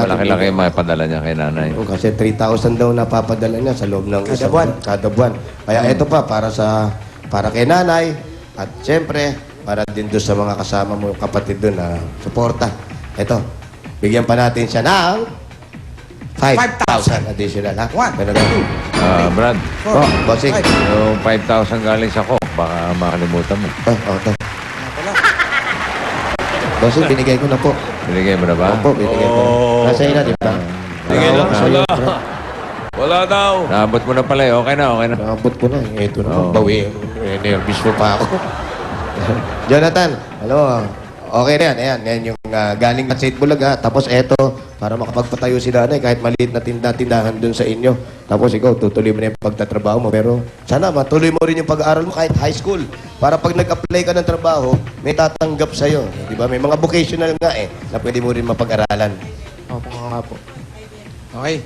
natin. malaki-laki yung maipadala niya kay nanay. Kasi 3,000 daw napapadala niya sa loob ng Kada buwan. Kada buwan. Kaya ito pa, para kay nanay, at siyempre, para din doon sa mga kasama mo, kapatid doon na suporta. Ito, bigyan pa natin siya ng 5,000 additional, ha? One. Ganun lang. Brad, Oh, bossing. Five. yung 5,000 galing sa ko, baka makalimutan mo. Ito. Bossing, binigay ko na po. Binigay mo na ba? Opo, binigay ko na. Nasa ina, di ba? Sige lang, Sa'yo, wala. Brad. Wala daw. Naabot mo na pala eh. Okay na, okay na. Nakabot ko na. Ito na. Oo. Bawi. Nervous mo pa ako. Jonathan, hello. Okay na yan. Ayan, yan yung galing at St. Bulaga. Tapos eto, para makapagpatayo si nanay kahit maliit na tindahan dun sa inyo. Tapos ikaw, tutuloy mo na yung pagtatrabaho mo. Pero sana matuloy mo rin yung pag-aaral mo kahit high school. Para pag nag-apply ka ng trabaho, may tatanggap sa'yo. Di ba? May mga vocational nga na pwede mo rin mapag-aralan. Opo nga po. Okay.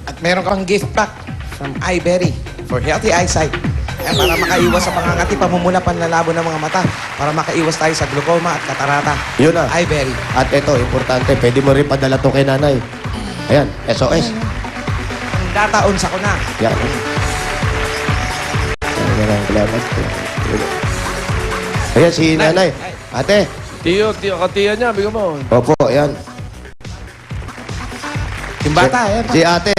At meron kang gift pack from iBerry for healthy eyesight. Para makaiwas sa pangangati, pamumula, panlalabo ng mga mata. Para makaiwas tayo sa glaucoma at katarata. Yun na. iBerry. At ito, importante, pwede mo rin padala to kay nanay. Ayan, SOS. Ang dataon sa ko na. Yan. Salamat. Ayan, si nanay. Ate. Tiyo, katiya niya, bigyan mo. Opo, ayan. Yung bata, Si ate.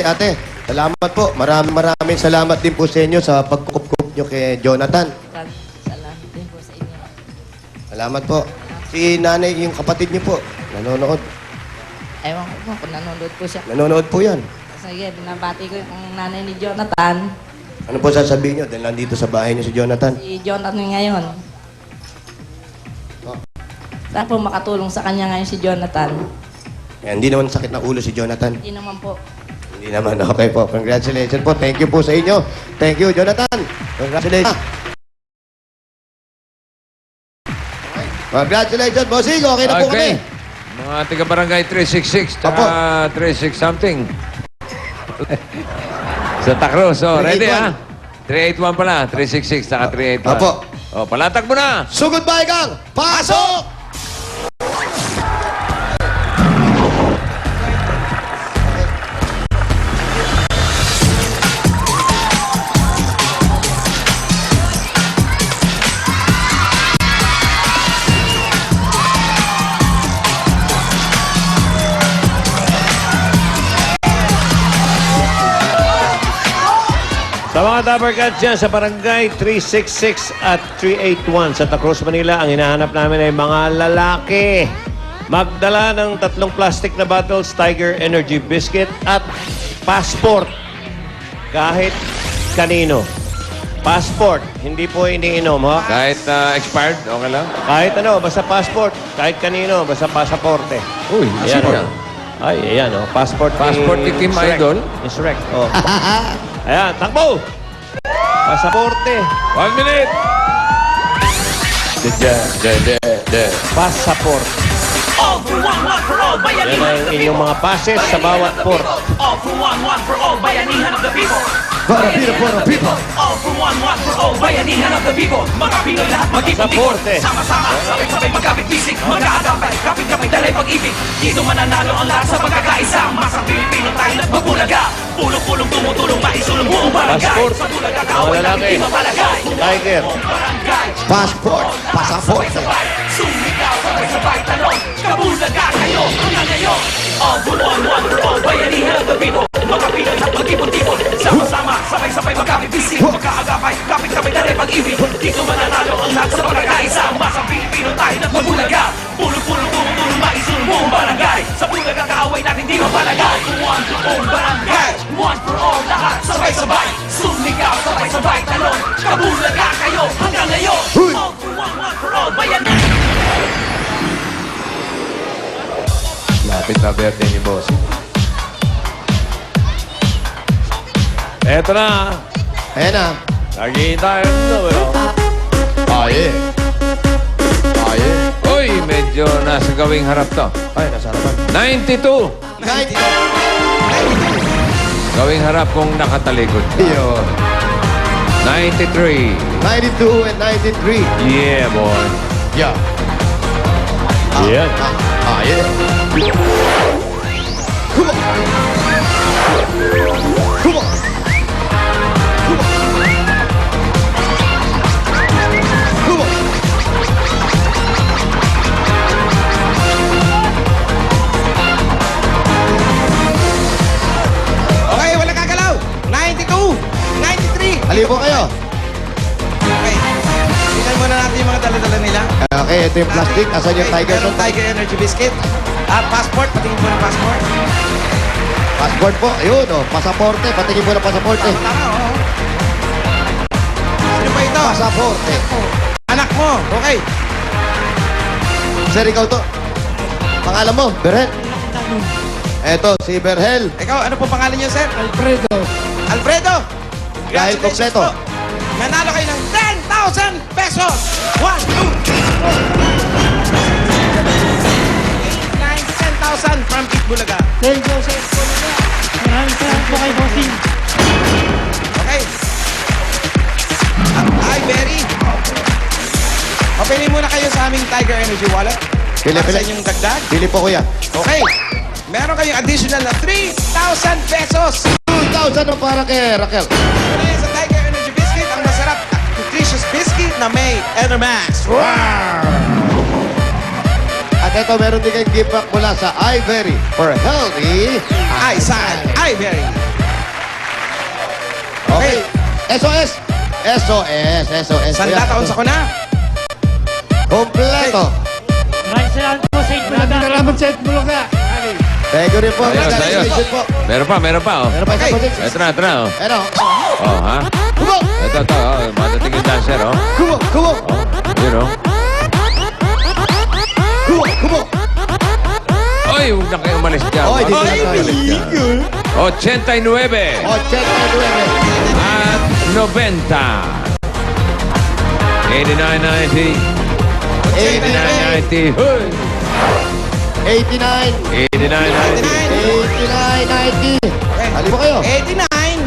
Salamat po. Maraming salamat din po sa inyo sa pagkukup nyo kay Jonathan. Salamat din po sa inyo. Salamat po. Si nanay, yung kapatid niyo po, nanonood. Ewan ko po kung nanonood po siya. Nanonood po yan. Sige, binabati ko yung nanay ni Jonathan. Ano po sasabihin nyo dahil nandito sa bahay niyo si Jonathan? Si Jonathan ngayon. Saan po makatulong sa kanya ngayon si Jonathan? Hindi naman sakit na ulo si Jonathan. Hindi naman po. Hindi naman. Okay po. Congratulations po. Thank you po sa inyo. Thank you, Jonathan. Congratulations. Congratulations, bossing. Okay na po kami. Mga taga-barangay 366, Opo. tsaka 36 something. Sa Tacros. Oh, ready 381. ha? 381 pala. 366, tsaka 381. Opo. Oh, palatag mo na. Sugod ba ikang? Pasok! Sa mga Dabarcats dyan, sa barangay 366 at 381 sa Tacros, Manila, ang hinahanap namin ay mga lalaki. Magdala ng 3 plastic na bottles, Tiger Energy Biscuit at passport. Kahit kanino. Passport, hindi po iniinom, ha? Kahit expired, okay lang? Kahit ano, basta passport. Kahit kanino, basta pasaporte. Uy, Ayan, passport. Ay, ayan, oh. Passport, Passport ni Kim Shrek. Idol. Ni Shrek, oh. Ayan, takbo! Pasaporte. 1 minute. Passport. All for one for all, Yan bayanihan ang of the inyong people. mga passes sa bawat port. All for one for all, bayanihan of the people. Para people. All for one for all, bayanihan of the people. Mga Pinoy lahat Pasaporte. mag-ipon-tipon. Sama-sama, sabay-sabay magkapit-bisig. Magkaagapay, kapit-kapit, dalay pag-ibig. Dito mananalo ang lahat sa pagkakaisa. Masang Pilipino tayo at magbulaga. Pulong-pulong tumutulong, maisulong buong barangay. Passport. Sa Bulaga, Mga kaaway lalaki. natin di mapalagay. Tiger. Buong barangay. Passport. Pasaporte. Sabay-sabay, sumigaw, sabay-sabay, talon. Kabulaga kayo hanggang ngayon. All for all, bayanihan of the people. Mga Pinoy lahat mag-ipon-tipon. Sama-sama, sabay-sabay magkapit-bisig. Magkaagapay, kapit-kapit na rin pag-ibig. Dito mananalo ang lahat sa pagkakaisa. Masang Pilipino tayo na magbulaga. Pulong-pulong tumutulong, maisulong buong barangay. Sa Bulaga, kaaway natin di mapalagay. One for all barangay, one for all lahat. Sabay-sabay, sumigaw, sabay-sabay, talon. Kabulaga kayo hanggang ngayon. All for one for all, bayanihan. Lapit na birthday ni boss. Eto na. Ayan na. Nakikita yun ito. Aye. Uy, medyo nasa gawing harap to. Ay, nasa harapan. 92. Gawing harap kung nakatalikod ka. Yun. 93. 92 and 93. Yeah, boy. Yeah. Ayan. Yeah. Malibo kayo. Okay. Tingnan muna natin yung mga dala-dala nila. Okay, ito yung plastic. Asan yung Tiger Merong Shot? Tiger Energy Biscuit. At passport. Patingin mo ng passport. Passport po. Ayun, oh. Pasaporte. Patingin mo ng pasaporte. Tama, oo. Sino pa ito? Pasaporte. Anak mo. Okay. Sir, ikaw to. Pangalan mo, Berhel. Eto, si Berhel. Ikaw, ano po pangalan niyo, sir? Alfredo. Alfredo! Dahil Congratulations kompleto. po. Nanalo kayo ng 10,000 pesos! 1, 2, 8, 9, 10,000 from Eat Bulaga. Dahil Joseph po nila. Maraming salamat po kay Bossing. Okay. Hi, Berry. Papili muna kayo sa aming Tiger Energy Wallet. Pili, Para sa pili. inyong dagdag. Pili po, kuya. Okay. Meron kayong additional na 3,000 pesos. 2,000 ang para kay Raquel. Ano yan sa Tiger Energy Biscuit? Ang masarap at nutritious biscuit na may Enermax. At ito, meron din kayong gift pack mula sa iBerry for healthy. Eyesight. Iberry. Okay. SOS. SOS. SOS. Sanda taon sa kuna. Kompleto. Maraming salamat po sa Itbulaga. Salamat sa Itbulaga. Thank you rin po. Ayos, ayos. Congratulations po. Meron pa, meron pa, oh. Meron pa isang Okay. position. Ito na, oh. Ano? Oh, ha? Kumo! Ito, oh. Matating yung dancer, oh. Kumo! Kumo! Oh, yun, oh. Kumo! Kumo! Oy, huwag na kayo umalis dyan. Oy, di Huwag na kayo tayo. umalis dyan. 89 89. at 90. 89, 90. 89, 90. Hoy! 89. 89, 90. 89. 90. Okay. Halip mo kayo. 89.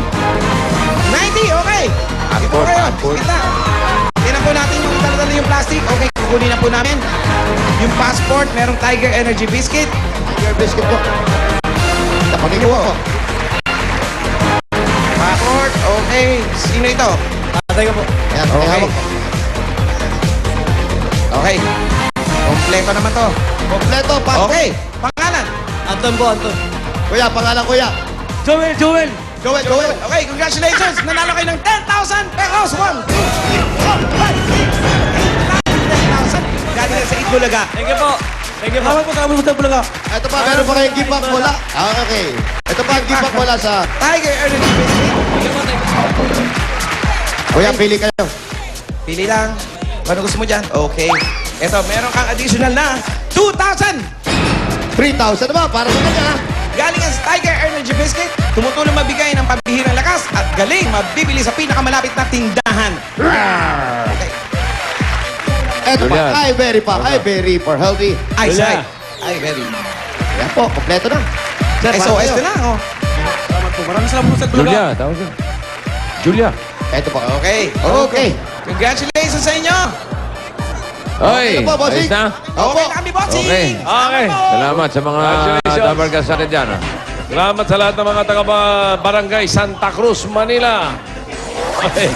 90. Okay. Sige po Passport, kayo. passport. Sige na. Tingnan po natin yung dala-dala yung plastic. Okay, kukunin na po namin. Yung passport, merong Tiger Energy Biscuit. Your biscuit po. Tapunin ko po. Passport. Okay. Sino ito? Tatay ko po. Ayan, Okay. hawak po. Okay. Kompleto naman to. Kompleto, passport. Okay. Pangalan. Anton po, Anton. Kuya, pangalan kuya. Joel, Joel. Joel, Joel. Okay, congratulations. Nanalo kayo ng 10,000 pesos. 1, 2, 3, 4, 5, 6, 7, 8, 9, 10,000. Galing na sa Itbulaga. Thank you po. Thank you po. Salamat po sa Itbulaga. Ito pa, meron pa kayong gift pack mula. Okay. Ito pa ang gift pack mula sa... Tiger Energy Biscuit. Kuya, pili kayo. Pili lang. Ano gusto mo dyan? Okay. Ito, meron kang additional na 2,000. 3,000 naman para sa kanya. ha? Galing ang Tiger Energy Biscuit. Tumutulong mabigay ng pambihirang lakas at galing mabibili sa pinakamalapit na tindahan. Okay. Ito Julian. pa, iBerry pa. iBerry for healthy. Eyesight. Ay, very. Yan po, kompleto na. Sir, SOS para na lang, oh. Salamat po. Maraming salamat po sa Itbulaga. Julia, tawag siya. Julia. Ito po. Okay. Okay. Congratulations sa inyo. Oy, Ano po, bossing? ayos na? Okay na kami, bossing. Okay. Okay. Salamat sa mga Congratulations. dabargas sa akin dyan, ah. Salamat sa lahat ng mga taga-barangay Santa Cruz, Manila. Okay.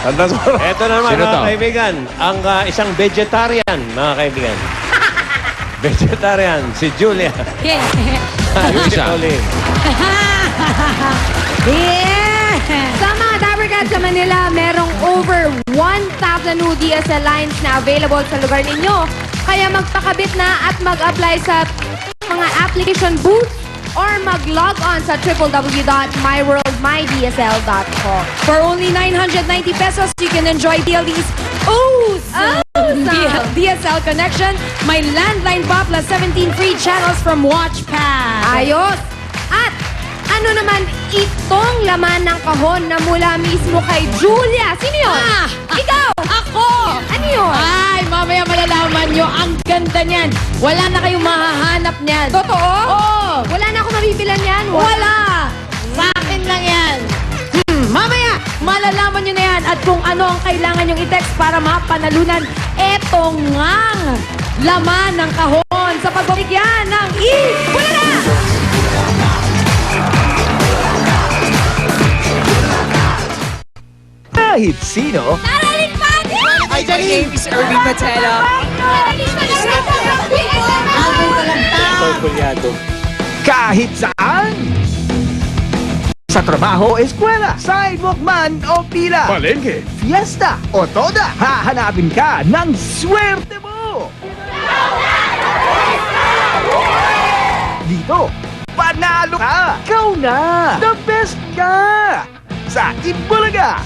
Andas mo. Ito naman, Sino mga to? kaibigan, ang isang vegetarian, mga kaibigan. Vegetarian, si Julia. Yung isa. Pauline. Yeah! Sa mga Dabarcats sa Manila, merong over 1,000 new DSL lines na available sa lugar ninyo. Kaya magpakabit na at mag-apply sa mga application booths or mag-log on sa www.myworldmydsl.com. For only 990 pesos, you can enjoy DLD's awesome DSL connection, my landline pa plus 17 free channels from WatchPad. Ayos! At ano naman itong laman ng kahon na mula mismo kay Julia? Sino yun? Ikaw! Ako! Ano yun? Ay, mamaya malalaman nyo. Ang ganda niyan. Wala na kayong mahahanap niyan. Totoo? Oo! Wala na akong mabibilan yan. Wala! Sa akin lang yan. Mamaya, malalaman nyo na yan. At kung ano ang kailangan nyong i-text para mapanalunan, etong ngang laman ng kahon sa pagbabigyan ng Wala na! Kahit sino, Aralin pa din! Ay, name is Irving Patela. Aralin pa din! kahit saan, Sa trabaho, eskwela, sidewalk man o pila, Palengke. fiesta o toda, hahanapin ka ng swerte mo! Dito, panalo ka! Ikaw na! The best ka! Sa Itbulaga!